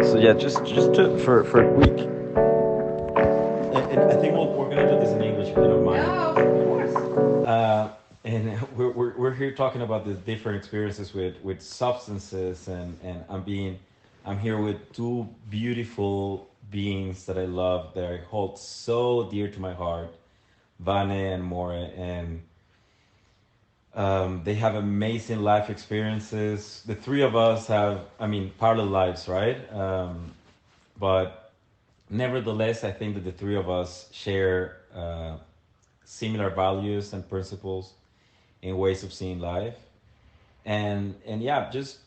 So yeah, for a quick, and I think we're gonna do this in English if you don't mind. Yeah, of course. And we're here talking about the different experiences with substances, and I'm here with two beautiful beings that I love, that I hold so dear to my heart, Vane and More, and they have amazing life experiences. The three of us have, I mean, parallel lives, right? But nevertheless, I think that the three of us share similar values and principles in ways of seeing life. And yeah, just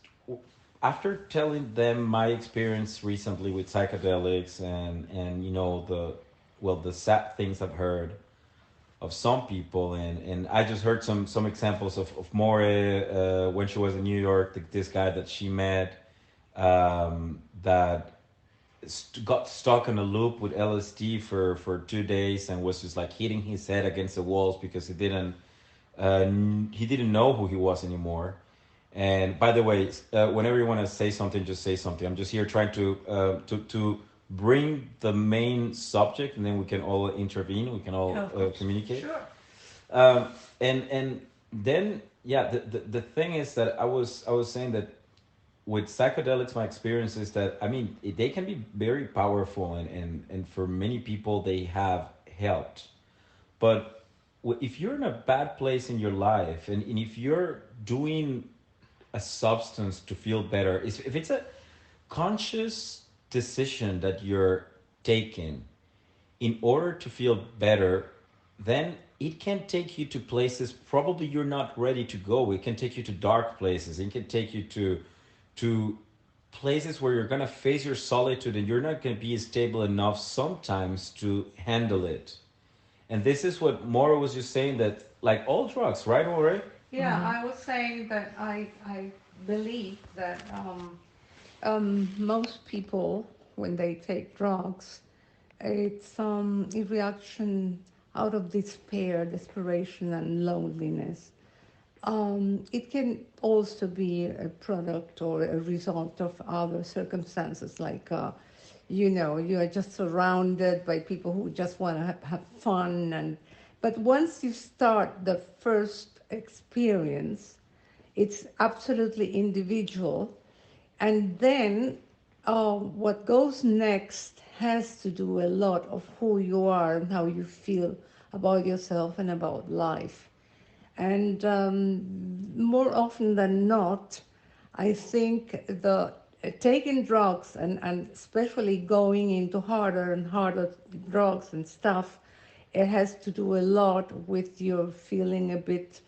after telling them my experience recently with psychedelics, and the sad things I've heard of some people, and I just heard some examples of More when she was in New York, this guy that she met, that got stuck in a loop with LSD for 2 days, and was just like hitting his head against the walls because he didn't know who he was anymore. And by the way, whenever you want to say something, just say something. I'm just here trying to bring the main subject, and then we can all intervene. We can all Yeah, of course. communicate. Sure. And then yeah, the thing is that I was saying that with psychedelics, my experience is that, I mean, they can be very powerful, and for many people they have helped. But if you're in a bad place in your life, and if you're doing a substance to feel better, if it's a conscious decision that you're taking in order to feel better, then it can take you to places probably you're not ready to go. It can take you to dark places. It can take you to places where you're gonna face your solitude, and you're not gonna be stable enough sometimes to handle it. And this is what Maura was just saying, that like all drugs, right, Maura? Yeah, I was saying that I believe that most people, when they take drugs, it's a reaction out of despair, desperation, and loneliness. It can also be a product or a result of other circumstances, like, you are just surrounded by people who just want to have fun. But once you start the first experience, it's absolutely individual. And then what goes next has to do a lot of who you are and how you feel about yourself and about life. And more often than not, I think the taking drugs, and especially going into harder and harder drugs and stuff, it has to do a lot with your feeling a bit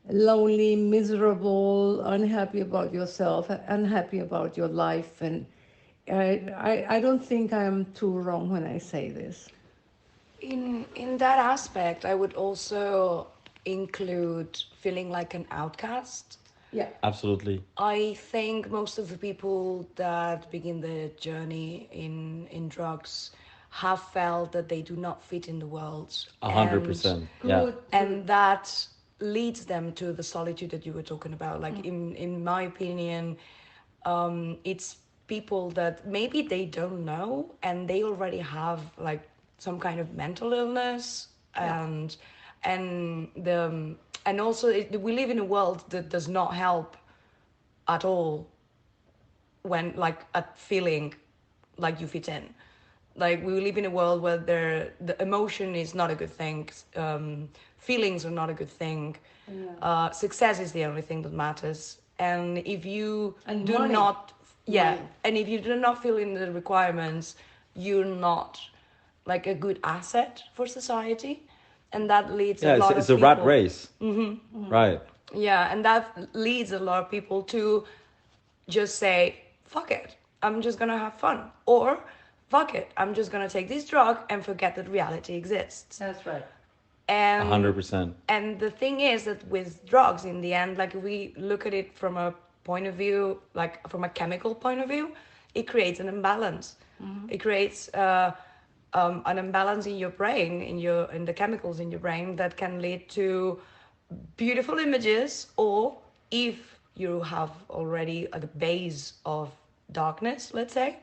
lonely, miserable, unhappy about yourself, unhappy about your life. And I don't think I'm too wrong when I say this. In that aspect, I would also include feeling like an outcast. Yeah. Absolutely. I think most of the people that begin their journey in drugs have felt that they do not fit in the world, A hundred and percent. Yeah. Good. and that leads them to the solitude that you were talking about. Like in my opinion, it's people that maybe they don't know, and they already have like some kind of mental illness, Yeah. and also we live in a world that does not help at all when like at feeling like you fit in. Like we live in a world where the emotion is not a good thing, feelings are not a good thing, Yeah. success is the only thing that matters. And if you And do money. not, yeah, Money. and if you do not fill in the requirements, you're not like a good asset for society, and that leads a Yeah, lot it's of a rat people. race. Right. Yeah, and that leads a lot of people to just say, fuck it, I'm just gonna have fun. Or, fuck it, I'm just gonna take this drug and forget that reality exists. That's right. A And hundred percent. and the thing is that with drugs, in the end, like we look at it from a point of view, like from a chemical point of view, it creates an imbalance. It creates an imbalance in your brain, in the chemicals in your brain, that can lead to beautiful images, or if you have already a base of darkness, let's say,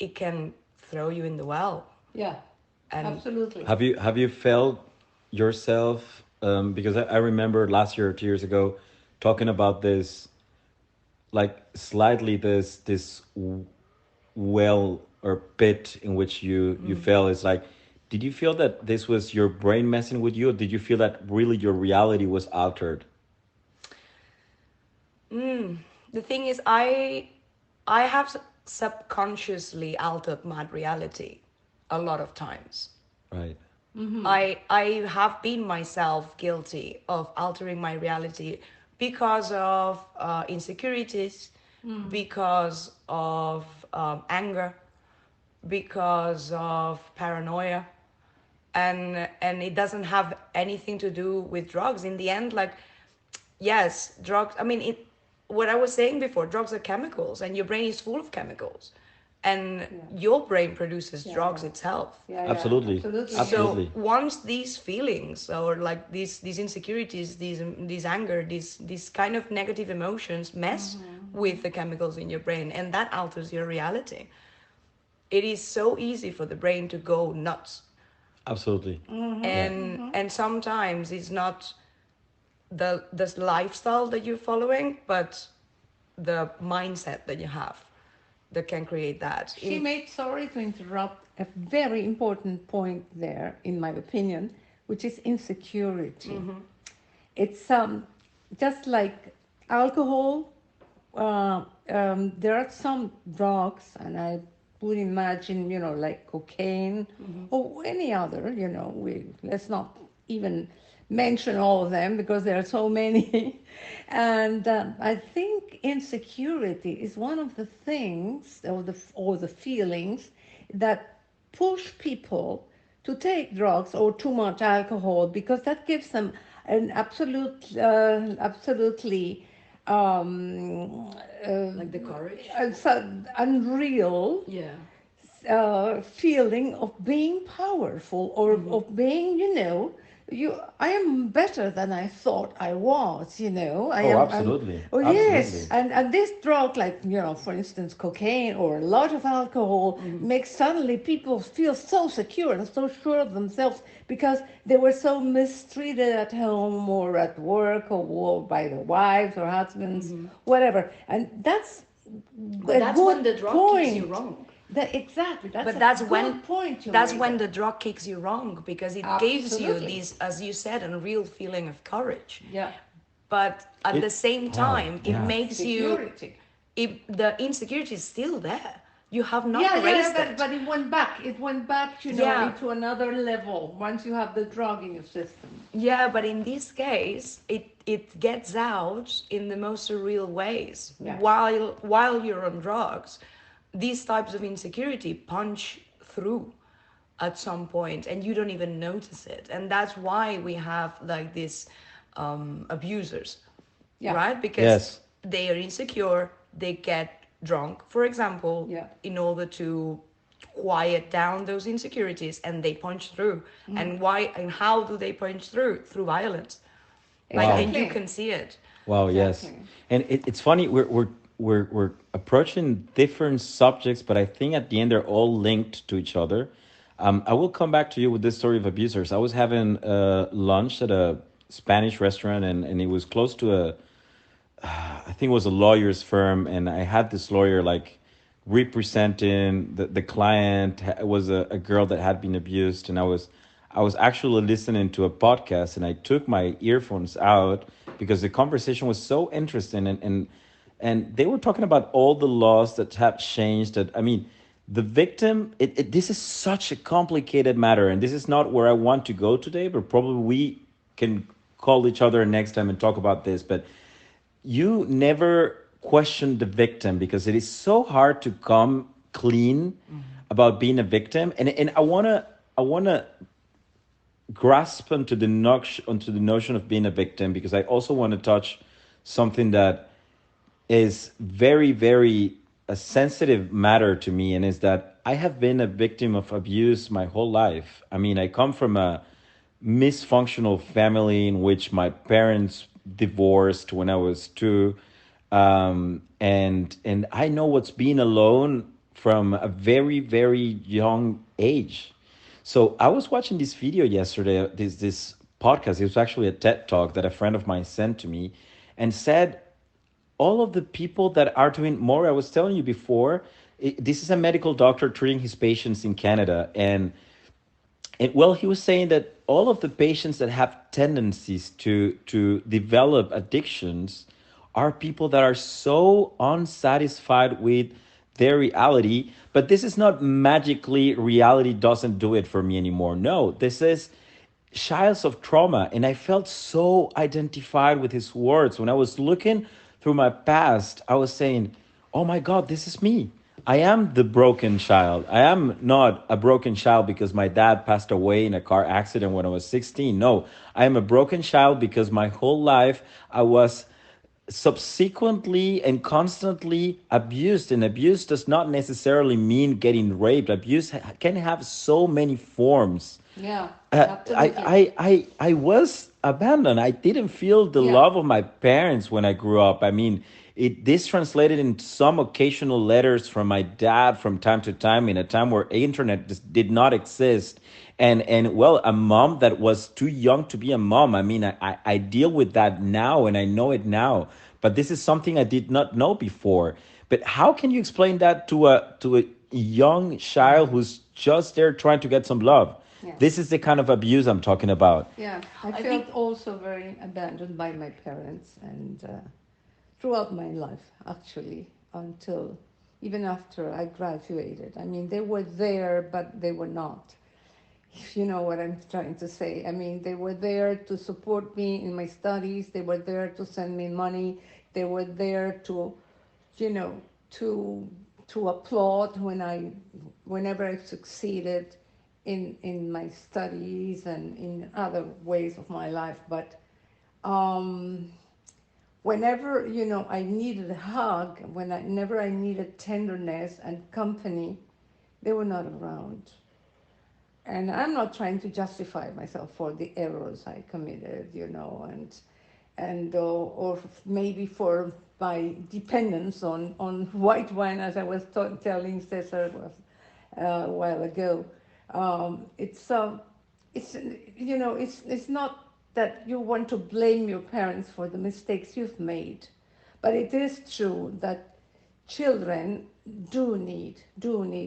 it can throw you in the well. Yeah, And absolutely. Have you felt yourself? Because I remember last year or 2 years ago talking about this, like slightly this well or pit in which you fell. Is like, did you feel that this was your brain messing with you, or did you feel that really your reality was altered? the thing is, I have subconsciously altered my reality a lot of times. Right. I have been myself guilty of altering my reality because of insecurities, because of anger, because of paranoia, and it doesn't have anything to do with drugs. In the end, like, yes, drugs. I mean, it. What I was saying before, drugs are chemicals, and your brain is full of chemicals, and your brain produces drugs itself. Yeah, Absolutely. absolutely. Absolutely. So once these feelings, or like these insecurities, these anger, these kind of negative emotions mess with the chemicals in your brain, and that alters your reality. It is so easy for the brain to go nuts, Absolutely. and sometimes it's not the lifestyle that you're following, but the mindset that you have that can create that. She made, sorry to interrupt, a very important point there, in my opinion, which is insecurity. It's just like alcohol. There are some drugs, and I would imagine, like cocaine or any other. Let's not even mention all of them because there are so many. And I think insecurity is one of the things, or the feelings that push people to take drugs or too much alcohol, because that gives them an absolutely Like the courage. unreal Yeah. feeling of being powerful, or of being, I am better than I thought I was, I Oh, am. absolutely. Oh yes, Absolutely. and this drug, like, for instance, cocaine or a lot of alcohol, makes suddenly people feel so secure and so sure of themselves because they were so mistreated at home or at work, or by their wives or husbands, whatever. And that's But a that's good when the drug point. kicks you wrong. Exactly. But A that's good when point you that's made when there. the drug kicks you wrong, because it gives you Absolutely. this, as you said, a real feeling of courage. Yeah. But at the It- same wow, time, it yeah. makes Security. the insecurity is still there. You have not Yeah, erased but, it. but it went back. It went back, Yeah. into another level once you have the drug in your system. Yeah, but in this case, it gets out in the most surreal ways. Yeah. While you're on drugs, these types of insecurity punch through at some point, and you don't even notice it. And that's why we have like these abusers, Yeah. right? Because Yes. they are insecure, they get drunk, for example, Yeah. in order to quiet down those insecurities, and they punch through. And why and how do they punch through? Through violence. Like, Wow. and you can see it. Wow. Yes. Exactly. And it's funny. We're approaching different subjects, but I think at the end they're all linked to each other. I will come back to you with this story of abusers. I was having lunch at a Spanish restaurant, and it was close to I think it was a lawyer's firm, and I had this lawyer like representing the client. It was a girl that had been abused, and I was actually listening to a podcast, and I took my earphones out because the conversation was so interesting, and they were talking about all the laws that have changed. That, I mean, the victim. This is such a complicated matter, and this is not where I want to go today. But probably we can call each other next time and talk about this. But you never question the victim because it is so hard to come clean about being a victim, and I wanna grasp onto the notion of being a victim, because I also want to touch something that is very, very a sensitive matter to me, and is that I have been a victim of abuse my whole life. I mean, I come from a misfunctional family in which my parents divorced when I was two, and I know what's being alone from a very, very young age. So I was watching this video yesterday, this podcast. It was actually a TED talk that a friend of mine sent to me, and said all of the people that are doing more. I was telling you before, this is a medical doctor treating his patients in Canada, and well, he was saying that all of the patients that have tendencies to develop addictions are people that are so unsatisfied with their reality. But this is not magically reality doesn't do it for me anymore. No, this is childs of trauma. And I felt so identified with his words. When I was looking through my past, I was saying, oh my God, this is me. I am the broken child. I am not a broken child because my dad passed away in a car accident when I was 16. No, I am a broken child because my whole life I was subsequently and constantly abused. And abuse does not necessarily mean getting raped. Abuse can have so many forms. Yeah, uh, absolutely. I was abandoned. I didn't feel the Yeah. love of my parents when I grew up. I mean, this translated in some occasional letters from my dad from time to time in a time where internet just did not exist. And well, a mom that was too young to be a mom. I mean, I deal with that now and I know it now. But this is something I did not know before. But how can you explain that to a young child who's just there trying to get some love? Yeah. This is the kind of abuse I'm talking about. Yeah, I I felt think also very abandoned by my parents, and throughout my life, actually, until even after I graduated. I mean, they were there, but they were not. If you know what I'm trying to say. I mean, they were there to support me in my studies. They were there to send me money. They were there to, you know, to applaud whenever I succeeded in my studies and in other ways of my life. But um, whenever I needed a hug, whenever I needed tenderness and company, they were not around. And I'm not trying to justify myself for the errors I committed, or maybe for my dependence on white wine, as I was telling Cesar a while ago. It's not that you want to blame your parents for the mistakes you've made, but it is true that children do need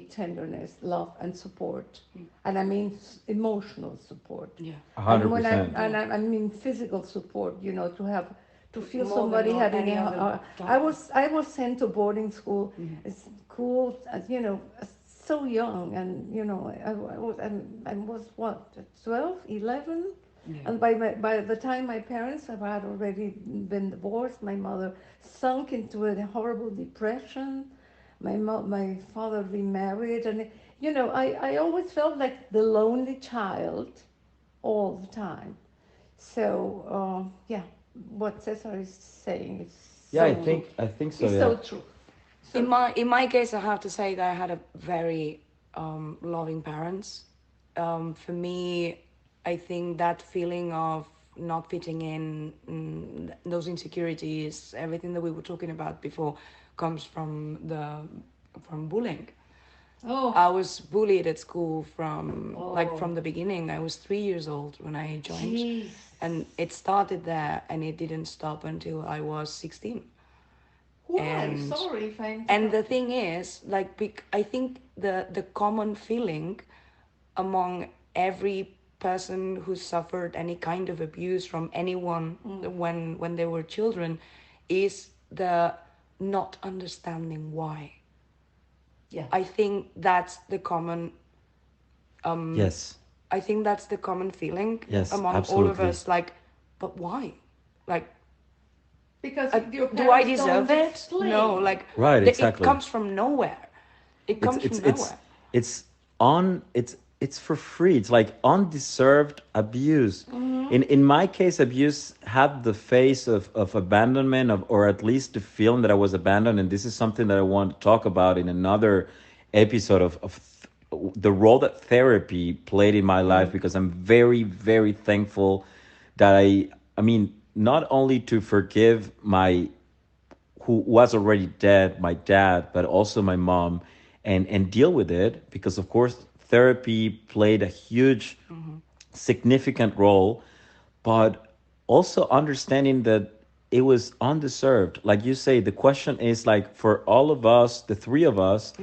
tenderness, love, and support, and I mean emotional support. yeah, And when I 100%. and I mean physical support, to feel more than somebody on having any a. other time. I was sent to boarding school, Mhm. school, so young, and I was what, 12, 11, Yeah. and by the time my parents had already been divorced, my mother sunk into a horrible depression. My father remarried, and I always felt like the lonely child all the time. So yeah, what Cesar is saying is Yeah, so true. I think so. It's Yeah. so true. In So my case, I have to say that I had a very loving parents. For me, I think that feeling of not fitting in, those insecurities, everything that we were talking about before, comes from bullying. oh I was bullied at school from like oh from the beginning. I was 3 years old when I joined, jeez. and it started there, and it didn't stop until I was 16. Why? And Sorry if I the interrupt. thing is, like, I think the common feeling among every person who suffered any kind of abuse from anyone when they were children is the not understanding why. Yeah. I think that's the common Yes. I think that's the common feeling Yes. among all of Absolutely. us. Like, but why? Like, Because your do I parents deserve don't it? No. explain. Like, Right. it Exactly. comes from nowhere. It It's comes it's from it's nowhere. it's on. It's for free. It's like undeserved abuse. In my case, abuse had the face of abandonment, or at least the feeling that I was abandoned. And this is something that I want to talk about in another episode the role that therapy played in my life, because I'm very, very thankful that I mean, not only to forgive my who was already dead, my dad, but also my mom, and deal with it, because of course therapy played a huge significant role, but also understanding that it was undeserved. Like you say, the question is like, for all of us, the three of us,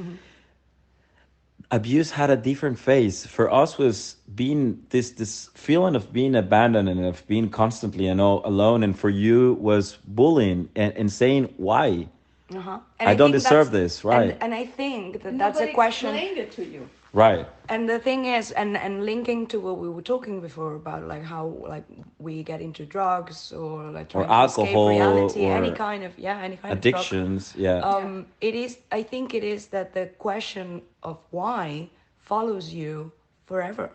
abuse had a different phase. For us was being this feeling of being abandoned and of being constantly, alone. And for you was bullying and saying, why? And I I don't think that's deserve this, right? and I think that that's a question. Explained it to you. Right. And the thing is, and linking to what we were talking before about like how like we get into drugs or like Or trying to escape alcohol reality, or any kind of drug. addictions. Yeah. It is. I think it is that the question of why follows you forever,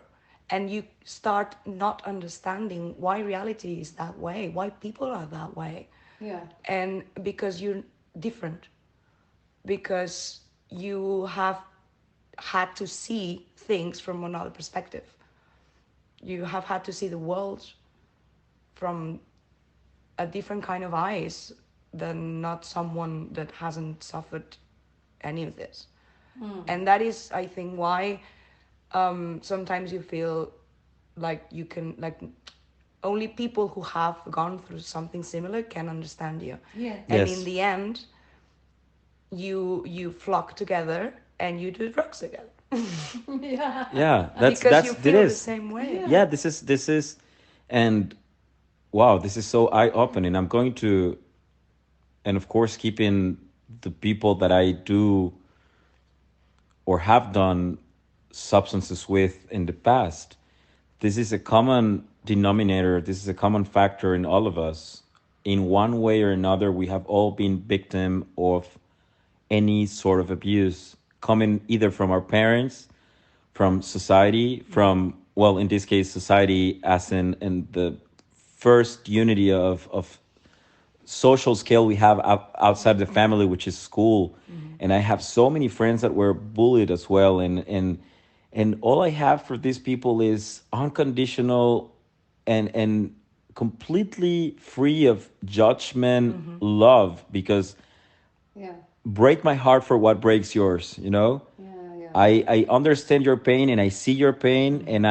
and you start not understanding why reality is that way, why people are that way, Yeah. and because you're different, because you have had to see things from another perspective. You have had to see the world from a different kind of eyes than not someone that hasn't suffered any of this. And that is, I think, why sometimes you feel like you can, like, only people who have gone through something similar can understand you. Yeah. And Yes. in the end, you flock together and you do drugs together. Yeah. Yeah. That's Because you it feel the is. same way. Yeah. This is, and wow, this is so eye opening. I'm going to, and of course, keeping the people that I do or have done substances with in the past. This is a common denominator. This is a common factor in all of us. In one way or another, we have all been victim of any sort of abuse, coming either from our parents, from society, from, well, in this case, society as in the first unity of social scale we have outside the family, which is school. And I have so many friends that were bullied as well, and all I have for these people is unconditional and completely free of judgment, love, because Yeah. break my heart for what breaks yours. Yeah. Yeah. I understand your pain and I see your pain, and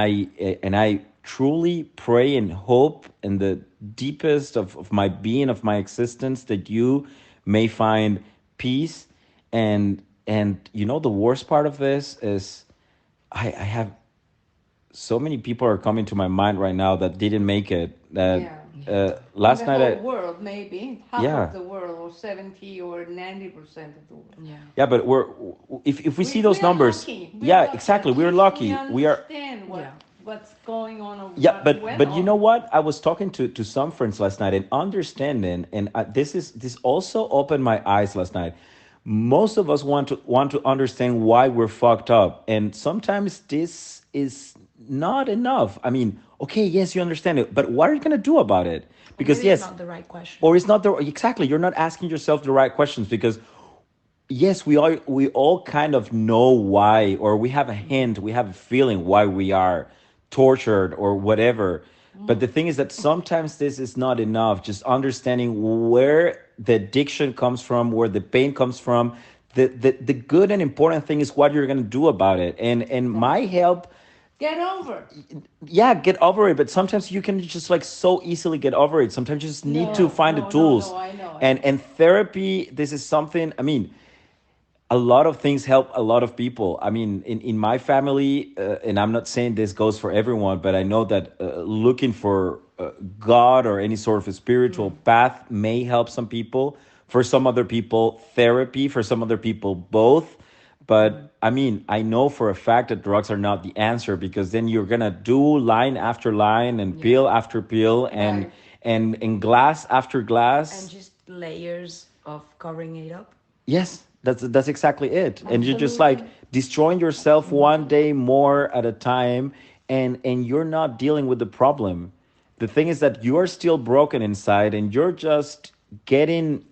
I truly pray and hope in the deepest of my being, of my existence, that you may find peace. And the worst part of this is I have so many people are coming to my mind right now that didn't make it. That last the night whole world, maybe half Yeah. of the world, or 70 or 90% of the world. Yeah. yeah, but if we see those we are numbers, lucky. yeah, exactly, we're lucky. We We are. understand Yeah. what's going on. Or Yeah, what but went you on. know what? I was talking to some friends last night and understanding, and this also opened my eyes last night. Most of us want to understand why we're fucked up, and sometimes this is not enough. I mean, okay, yes, you understand it, but what are you gonna do about it? Because Maybe it's yes, not the right question. or it's not the exactly. You're not asking yourself the right questions, because yes, we all kind of know why, or we have a hint, we have a feeling why we are tortured or whatever. But the thing is that sometimes this is not enough. Just understanding where the addiction comes from, where the pain comes from. The good and important thing is what you're gonna do about it. And my help, Get over it. yeah, get over it. But sometimes you can just like so easily get over it. Sometimes you just need to find the tools. No, I know. And therapy, this is something, I mean, a lot of things help a lot of people. I mean, in my family, and I'm not saying this goes for everyone, but I know that looking for God or any sort of a spiritual path may help some people. For some other people, therapy. For some other people, both. But I mean, I know for a fact that drugs are not the answer, because then you're gonna do line after line and pill after pill and Right. and glass after glass. And just layers of covering it up. Yes, that's exactly it. And you're just like destroying yourself one day more at a time, and you're not dealing with the problem. The thing is that you're still broken inside, and you're just getting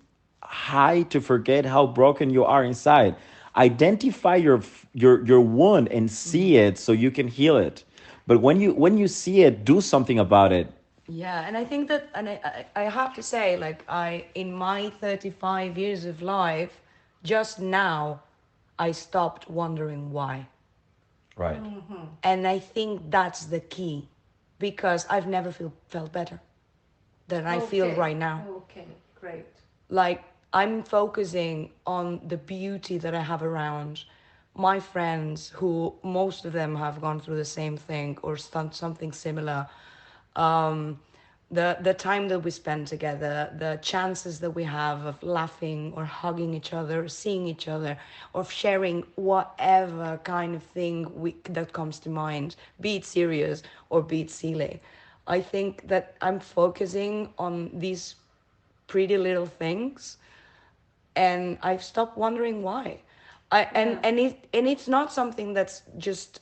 high to forget how broken you are inside. Identify your wound and see it so you can heal it. But when you see it, do something about it. Yeah, and I think that, and I have to say, like, in my 35 years of life, just now, I stopped wondering why. Right. And I think that's the key, because I've never felt better than I feel right now. Okay, great. Like, I'm focusing on the beauty that I have around my friends, who most of them have gone through the same thing or done something similar. The time that we spend together, the chances that we have of laughing or hugging each other, seeing each other, or sharing whatever kind of thing that comes to mind, be it serious or be it silly. I think that I'm focusing on these pretty little things, and I've stopped wondering why. And it's not something that's just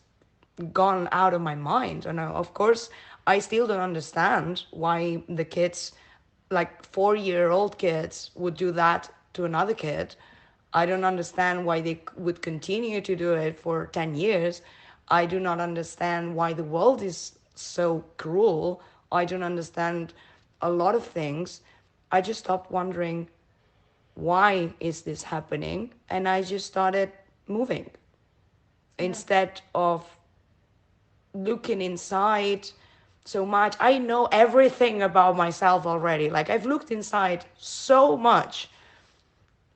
gone out of my mind. And of course, I still don't understand why the kids, like 4-year-old kids, would do that to another kid. I don't understand why they would continue to do it for 10 years. I do not understand why the world is so cruel. I don't understand a lot of things. I just stopped wondering, why is this happening? And I just started moving instead of looking inside so much. I know everything about myself already. Like, I've looked inside so much,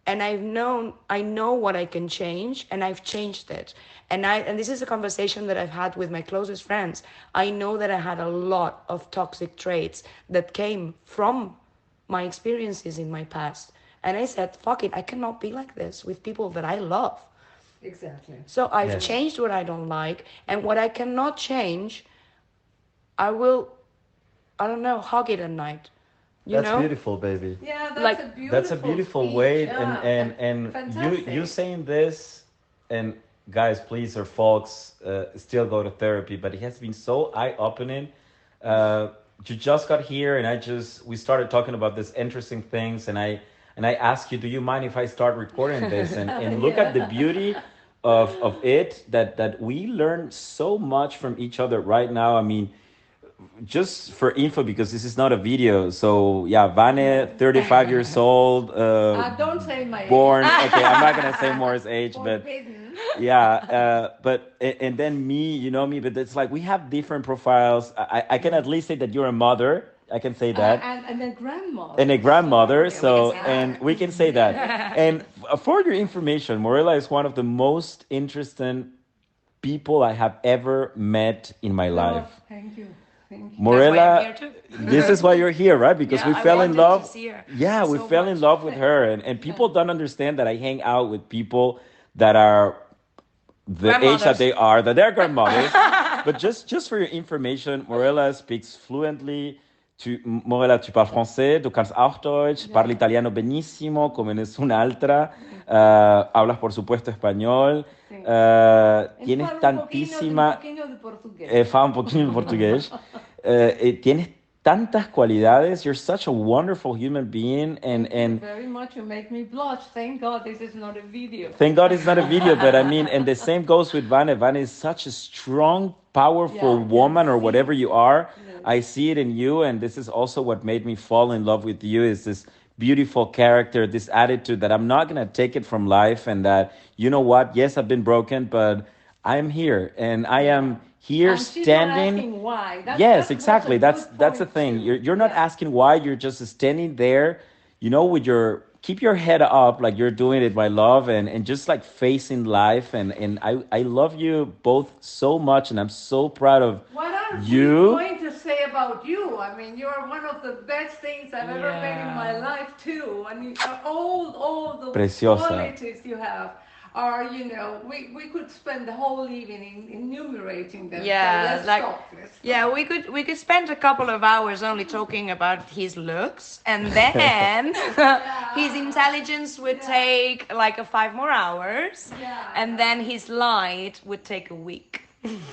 and I know what I can change, and I've changed it. And this is a conversation that I've had with my closest friends. I know that I had a lot of toxic traits that came from my experiences in my past. And I said, fuck it, I cannot be like this with people that I love. Exactly. So I've changed what I don't like, and what I cannot change, I will, I don't know, hug it at night. That's beautiful, baby. Yeah, That's a beautiful speech. way. Yeah. And Fantastic. you saying this, and guys, please, or folks, still go to therapy. But it has been so eye-opening. You just got here, and we started talking about these interesting things, and I asked you, do you mind if I start recording this? And look at the beauty of it, that we learn so much from each other right now. I mean, just for info, because this is not a video. So yeah, Vane, 35 years old. Don't say my born. Okay, I'm not gonna say Moore's age, but Forbidden. yeah. And then me, you know me, but it's like we have different profiles. I can at least say that you're a mother. I can say that. And a grandmother. And a grandmother, So, and we can say that. And for your information, Morella is one of the most interesting people I have ever met in my life. Thank you. Thank you. Morella, That's why I'm here too. this is why you're here, right? Because Yeah, we I fell in wanted love. to see her Yeah, we so fell in much. love with her, and people don't understand that I hang out with people that are the age that they are, that they're grandmothers. But just for your information, Morella speaks fluently. Morella, tu parles français, du kannst auch Deutsch, parli italiano benissimo, come nessun'altra, hablas por supuesto español, tienes tantísima... Fa un poquito de portugués. Tienes tantas cualidades. You're such a wonderful human being, and very much. You make me blush. Thank God this is not a video. Thank God it's not a video, but I mean, and the same goes with Vane. Vane is such a strong, powerful woman, or whatever you are. I see it in you, and this is also what made me fall in love with you, is this beautiful character, this attitude that I'm not going to take it from life, and that, you know what, yes, I've been broken, but I'm here, and I am here and she's standing. Not asking why. Yes, exactly. That's the thing. Too. You're not asking why. You're just standing there, you know, with your keep your head up like you're doing it, my love, and just like facing life. And I love you both so much, and I'm so proud of what are you. Going to say about you? I mean, you're one of the best things I've ever made in my life too. I mean, all the Preciosa. qualities you have are, you know, we could spend the whole evening enumerating them. Yeah, so like stop. yeah, we could spend a couple of hours only talking about his looks, and then his intelligence would take like 5 more hours, and then his light would take a week.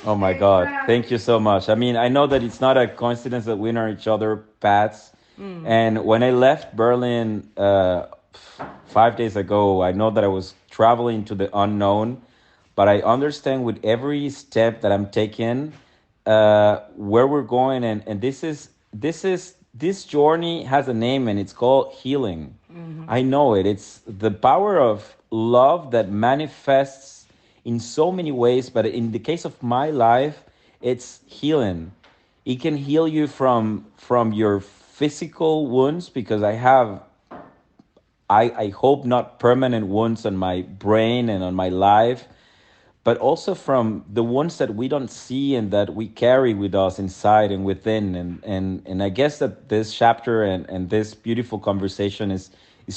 Oh my God, thank you so much. I mean, I know that it's not a coincidence that we know each other paths. And when I left Berlin 5 days ago, I know that I was traveling to the unknown, but I understand with every step that I'm taking where we're going, and this journey has a name, and it's called healing. I know it. It's the power of love that manifests in so many ways, but in the case of my life, it's healing. It can heal you from your physical wounds, because I hope not permanent wounds on my brain and on my life, but also from the ones that we don't see and that we carry with us inside and within. And I guess that this chapter and this beautiful conversation is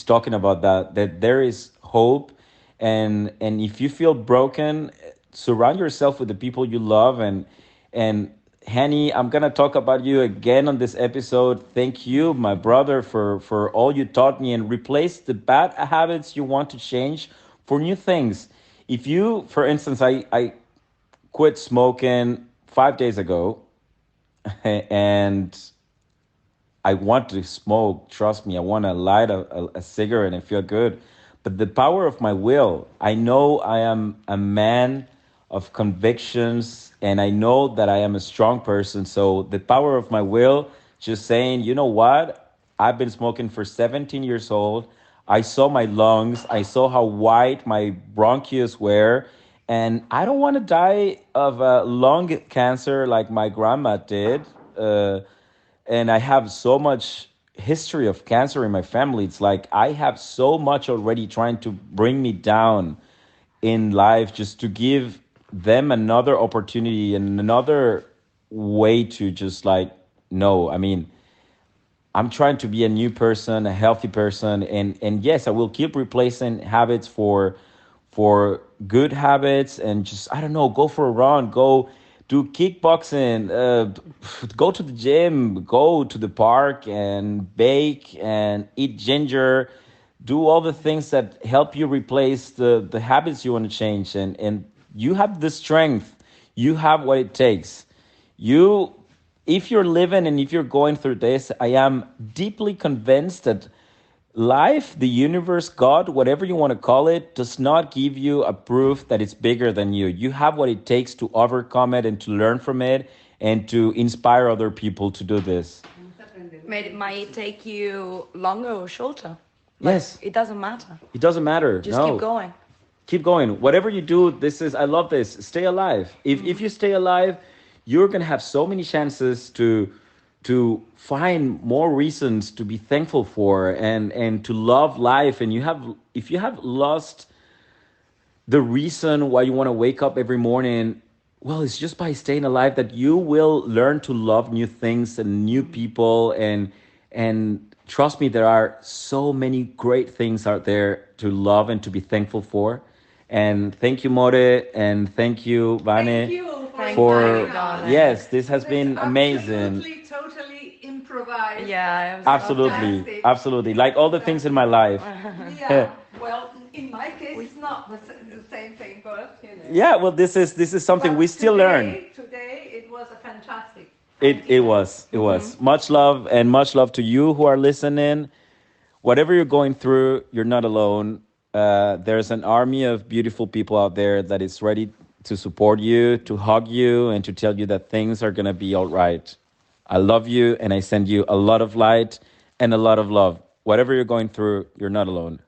talking about that there is hope. And if you feel broken, surround yourself with the people you love. And Henny, I'm gonna talk about you again on this episode. Thank you, my brother, for all you taught me, and replace the bad habits you want to change for new things. If you, for instance, I quit smoking 5 days ago, and I want to smoke. Trust me, I want to light a cigarette and feel good. But the power of my will, I know I am a man of convictions, and I know that I am a strong person. So the power of my will, just saying, you know what? I've been smoking for 17 years old. I saw my lungs. I saw how white my bronchioles were. And I don't want to die of lung cancer like my grandma did. And I have so much history of cancer in my family. It's like I have so much already trying to bring me down in life, just to give them another opportunity and another way to just like, no, I mean, I'm trying to be a new person, a healthy person. And yes, I will keep replacing habits for good habits, and just, I don't know, go for a run, go do kickboxing, go to the gym, go to the park and bake and eat ginger, do all the things that help you replace the habits you want to change. And you have the strength, you have what it takes. You, if you're living and if you're going through this, I am deeply convinced that life, the universe, God, whatever you want to call it, does not give you a proof that it's bigger than you. You have what it takes to overcome it and to learn from it and to inspire other people to do this. Might it take you longer or shorter? Yes. It doesn't matter. It doesn't matter. Just No. keep going. Keep going. Whatever you do, I love this. Stay alive. If you stay alive, you're gonna have so many chances to find more reasons to be thankful for, and to love life. And if you have lost the reason why you want to wake up every morning, well, it's just by staying alive that you will learn to love new things and new people. And trust me, there are so many great things out there to love and to be thankful for. And thank you, More, and thank you, Vane. Thank you for inviting us. yes, this has been amazing. Absolutely, totally improvised. Yeah, it was Absolutely, fantastic. absolutely. Like all the things in my life. Yeah. Well, in my case, it's not the same thing, but you know. Yeah, well, this is something But we still learn. Today, it was a fantastic. It was much love, and much love to you who are listening. Whatever you're going through, you're not alone. There's an army of beautiful people out there that is ready to support you, to hug you, and to tell you that things are gonna be all right. I love you, and I send you a lot of light and a lot of love. Whatever you're going through, you're not alone.